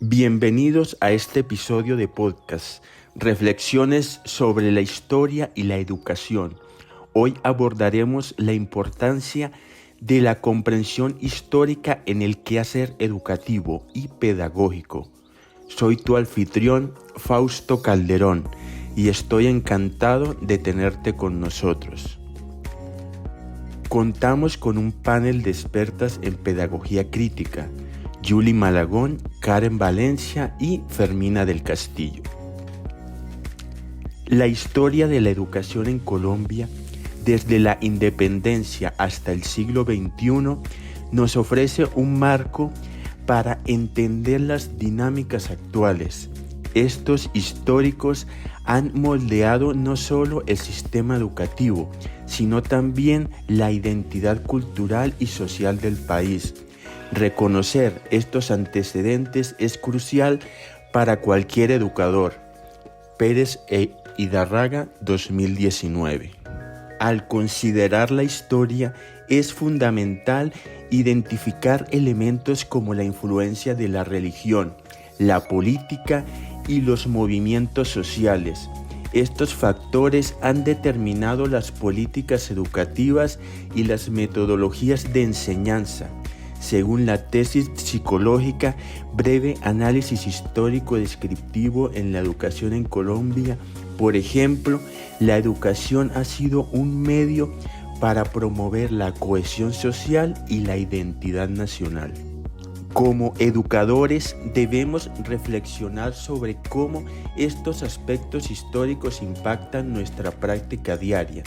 Bienvenidos a este episodio de podcast, Reflexiones sobre la historia y la educación. Hoy abordaremos la importancia de la comprensión histórica en el quehacer educativo y pedagógico. Soy tu anfitrión, Fausto Calderón, y estoy encantado de tenerte con nosotros. Contamos con un panel de expertas en pedagogía crítica, Julie Malagón, Karen Valencia y Fermina del Castillo. La historia de la educación en Colombia, desde la independencia hasta el siglo XXI, nos ofrece un marco para entender las dinámicas actuales. Estos históricos han moldeado no solo el sistema educativo, sino también la identidad cultural y social del país. Reconocer estos antecedentes es crucial para cualquier educador. Pérez e Idarraga, 2019. Al considerar la historia, es fundamental identificar elementos como la influencia de la religión, la política y los movimientos sociales. Estos factores han determinado las políticas educativas y las metodologías de enseñanza. Según la tesis psicológica Breve análisis histórico descriptivo en la educación en Colombia, por ejemplo, la educación ha sido un medio para promover la cohesión social y la identidad nacional. Como educadores debemos reflexionar sobre cómo estos aspectos históricos impactan nuestra práctica diaria.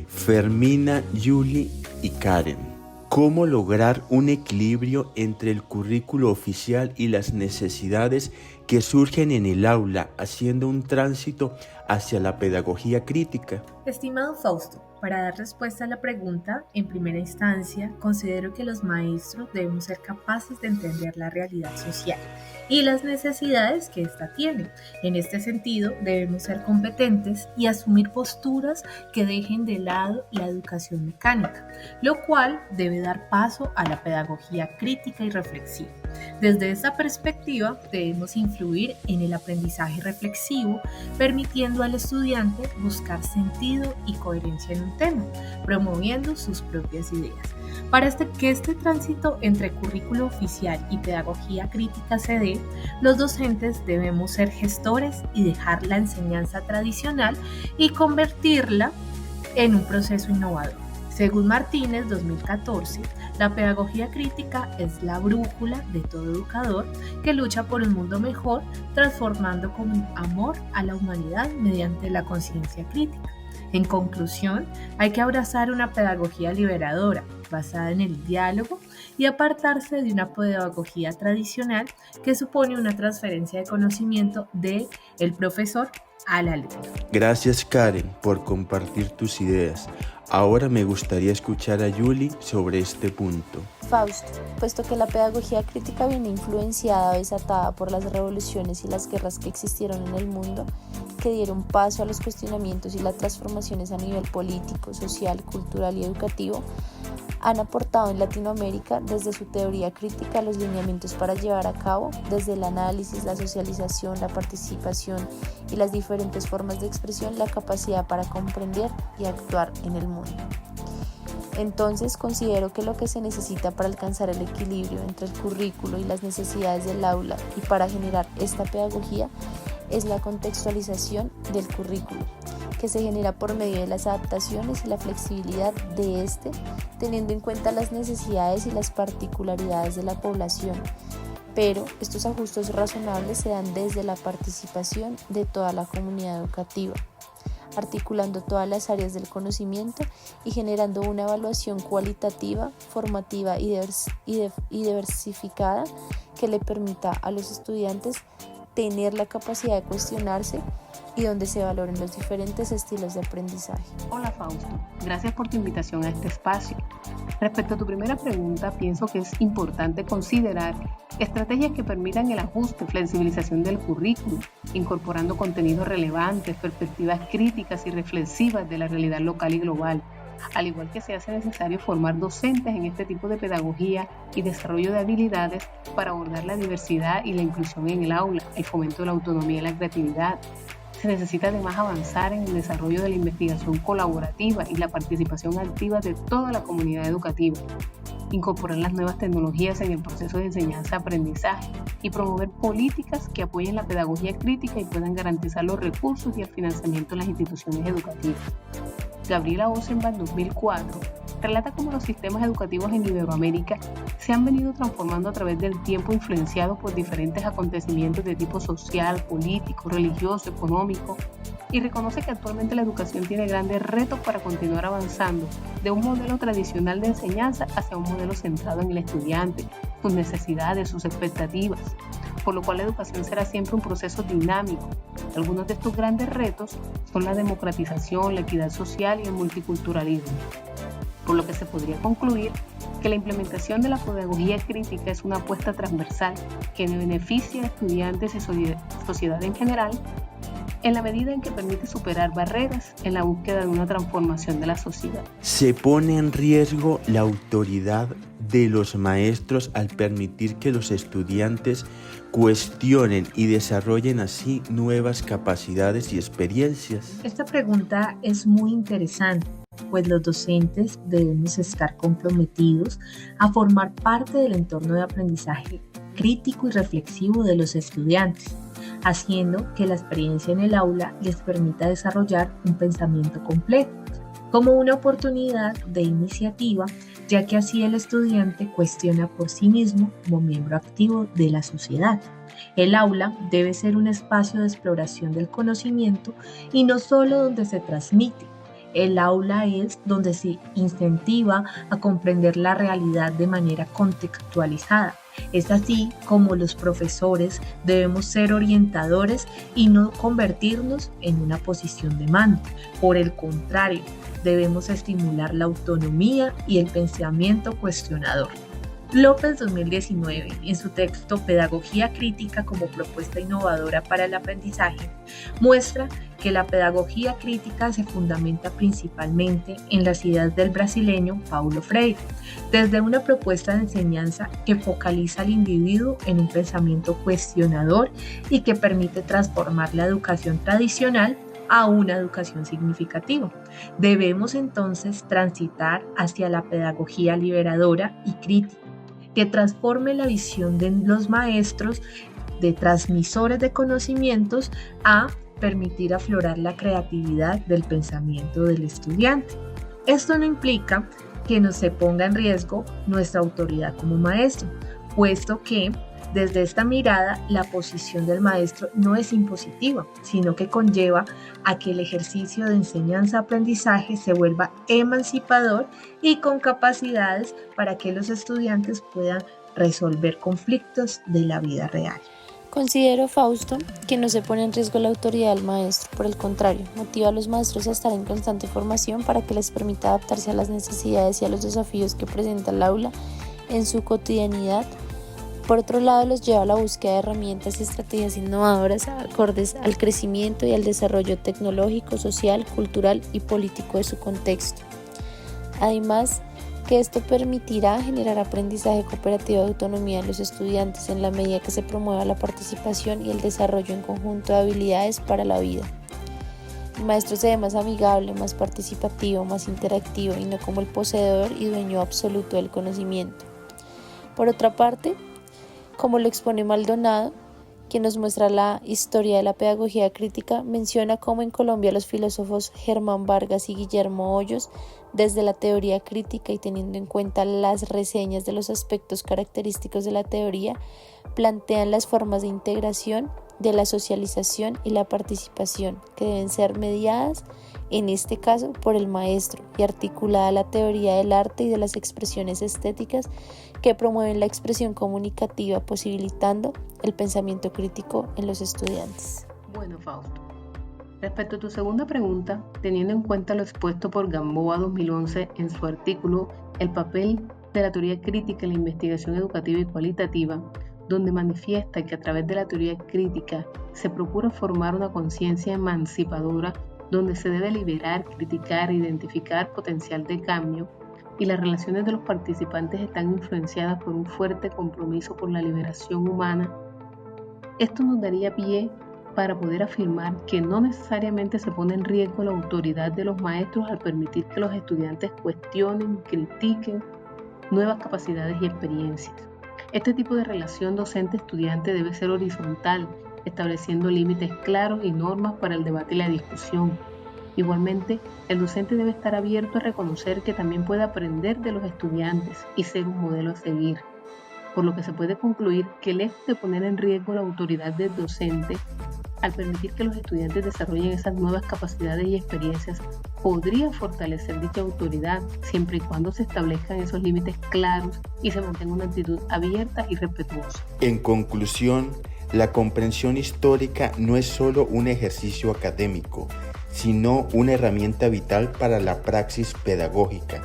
Fermina, Julie y Karen. ¿Cómo lograr un equilibrio entre el currículo oficial y las necesidades que surgen en el aula, haciendo un tránsito hacia la pedagogía crítica? Estimado Fausto, para dar respuesta a la pregunta, en primera instancia, considero que los maestros debemos ser capaces de entender la realidad social y las necesidades que ésta tiene. En este sentido, debemos ser competentes y asumir posturas que dejen de lado la educación mecánica, lo cual debe dar paso a la pedagogía crítica y reflexiva. Desde esta perspectiva, debemos influir en el aprendizaje reflexivo, permitiendo al estudiante buscar sentido y coherencia en un tema, promoviendo sus propias ideas. Para que este tránsito entre currículo oficial y pedagogía crítica se dé, los docentes debemos ser gestores y dejar la enseñanza tradicional y convertirla en un proceso innovador. Según Martínez, 2014, la pedagogía crítica es la brújula de todo educador que lucha por un mundo mejor, transformando con amor a la humanidad mediante la conciencia crítica. En conclusión, hay que abrazar una pedagogía liberadora, basada en el diálogo y apartarse de una pedagogía tradicional que supone una transferencia de conocimiento del profesor al alumno. Gracias, Karen, por compartir tus ideas. Ahora me gustaría escuchar a Julie sobre este punto. Fausto, puesto que la pedagogía crítica viene influenciada o desatada por las revoluciones y las guerras que existieron en el mundo, que dieron paso a los cuestionamientos y las transformaciones a nivel político, social, cultural y educativo, han aportado en Latinoamérica desde su teoría crítica los lineamientos para llevar a cabo, desde el análisis, la socialización, la participación y las diferentes formas de expresión, la capacidad para comprender y actuar en el mundo. Entonces, considero que lo que se necesita para alcanzar el equilibrio entre el currículo y las necesidades del aula y para generar esta pedagogía es la contextualización del currículo, que se genera por medio de las adaptaciones y la flexibilidad de este, teniendo en cuenta las necesidades y las particularidades de la población. Pero estos ajustes razonables se dan desde la participación de toda la comunidad educativa, articulando todas las áreas del conocimiento y generando una evaluación cualitativa, formativa y diversificada que le permita a los estudiantes tener la capacidad de cuestionarse y donde se valoren los diferentes estilos de aprendizaje. Hola Fausto, gracias por tu invitación a este espacio. Respecto a tu primera pregunta, pienso que es importante considerar estrategias que permitan el ajuste y flexibilización del currículo, incorporando contenidos relevantes, perspectivas críticas y reflexivas de la realidad local y global. al igual que se hace necesario formar docentes en este tipo de pedagogía y desarrollo de habilidades para abordar la diversidad y la inclusión en el aula, el fomento de la autonomía y la creatividad. Se necesita además avanzar en el desarrollo de la investigación colaborativa y la participación activa de toda la comunidad educativa, incorporar las nuevas tecnologías en el proceso de enseñanza-aprendizaje y promover políticas que apoyen la pedagogía crítica y puedan garantizar los recursos y el financiamiento en las instituciones educativas. Gabriela Osenbach, 2004, relata cómo los sistemas educativos en Iberoamérica se han venido transformando a través del tiempo, influenciados por diferentes acontecimientos de tipo social, político, religioso, económico, y reconoce que actualmente la educación tiene grandes retos para continuar avanzando de un modelo tradicional de enseñanza hacia un modelo centrado en el estudiante, sus necesidades, sus expectativas, por lo cual la educación será siempre un proceso dinámico. Algunos de estos grandes retos son la democratización, la equidad social y el multiculturalismo, por lo que se podría concluir que la implementación de la pedagogía crítica es una apuesta transversal que beneficia a estudiantes y sociedad en general, en la medida en que permite superar barreras en la búsqueda de una transformación de la sociedad. Se pone en riesgo la autoridad de los maestros al permitir que los estudiantes cuestionen y desarrollen así nuevas capacidades y experiencias. Esta pregunta es muy interesante, pues los docentes debemos estar comprometidos a formar parte del entorno de aprendizaje crítico y reflexivo de los estudiantes, haciendo que la experiencia en el aula les permita desarrollar un pensamiento completo, como una oportunidad de iniciativa, ya que así el estudiante cuestiona por sí mismo como miembro activo de la sociedad. El aula debe ser un espacio de exploración del conocimiento y no solo donde se transmite. El aula es donde se incentiva a comprender la realidad de manera contextualizada. Es así como los profesores debemos ser orientadores y no convertirnos en una posición de mando. Por el contrario, debemos estimular la autonomía y el pensamiento cuestionador. López, 2019, en su texto Pedagogía Crítica como propuesta innovadora para el aprendizaje, muestra que la pedagogía crítica se fundamenta principalmente en las ideas del brasileño Paulo Freire, desde una propuesta de enseñanza que focaliza al individuo en un pensamiento cuestionador y que permite transformar la educación tradicional a una educación significativa. Debemos entonces transitar hacia la pedagogía liberadora y crítica, que transforme la visión de los maestros de transmisores de conocimientos a permitir aflorar la creatividad del pensamiento del estudiante. Esto no implica que no se ponga en riesgo nuestra autoridad como maestro, puesto que desde esta mirada la posición del maestro no es impositiva, sino que conlleva a que el ejercicio de enseñanza-aprendizaje se vuelva emancipador y con capacidades para que los estudiantes puedan resolver conflictos de la vida real. Considero, Fausto, que no se pone en riesgo la autoridad del maestro, por el contrario, motiva a los maestros a estar en constante formación para que les permita adaptarse a las necesidades y a los desafíos que presenta el aula en su cotidianidad. Por otro lado, los lleva a la búsqueda de herramientas y estrategias innovadoras acordes al crecimiento y al desarrollo tecnológico, social, cultural y político de su contexto. Además, que esto permitirá generar aprendizaje cooperativo de autonomía en los estudiantes en la medida que se promueva la participación y el desarrollo en conjunto de habilidades para la vida. El maestro se ve más amigable, más participativo, más interactivo y no como el poseedor y dueño absoluto del conocimiento. Por otra parte, como lo expone Maldonado, quien nos muestra la historia de la pedagogía crítica, menciona cómo en Colombia los filósofos Germán Vargas y Guillermo Hoyos, desde la teoría crítica y teniendo en cuenta las reseñas de los aspectos característicos de la teoría, plantean las formas de integración, de la socialización y la participación, que deben ser mediadas, en este caso, por el maestro, y articulada la teoría del arte y de las expresiones estéticas que promueven la expresión comunicativa, posibilitando el pensamiento crítico en los estudiantes. Bueno, Fausto, respecto a tu segunda pregunta, teniendo en cuenta lo expuesto por Gamboa 2011 en su artículo El papel de la teoría crítica en la investigación educativa y cualitativa, donde manifiesta que a través de la teoría crítica se procura formar una conciencia emancipadora donde se debe liberar, criticar e identificar potencial de cambio, y las relaciones de los participantes están influenciadas por un fuerte compromiso por la liberación humana, esto nos daría pie para poder afirmar que no necesariamente se pone en riesgo la autoridad de los maestros al permitir que los estudiantes cuestionen, critiquen nuevas capacidades y experiencias. Este tipo de relación docente-estudiante debe ser horizontal, estableciendo límites claros y normas para el debate y la discusión. Igualmente, el docente debe estar abierto a reconocer que también puede aprender de los estudiantes y ser un modelo a seguir, por lo que se puede concluir que lejos de poner en riesgo la autoridad del docente, al permitir que los estudiantes desarrollen esas nuevas capacidades y experiencias, podría fortalecer dicha autoridad siempre y cuando se establezcan esos límites claros y se mantenga una actitud abierta y respetuosa. En conclusión, la comprensión histórica no es solo un ejercicio académico, sino una herramienta vital para la praxis pedagógica.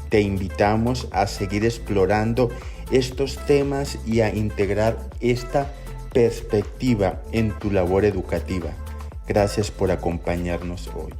Te invitamos a seguir explorando estos temas y a integrar esta perspectiva en tu labor educativa. Gracias por acompañarnos hoy.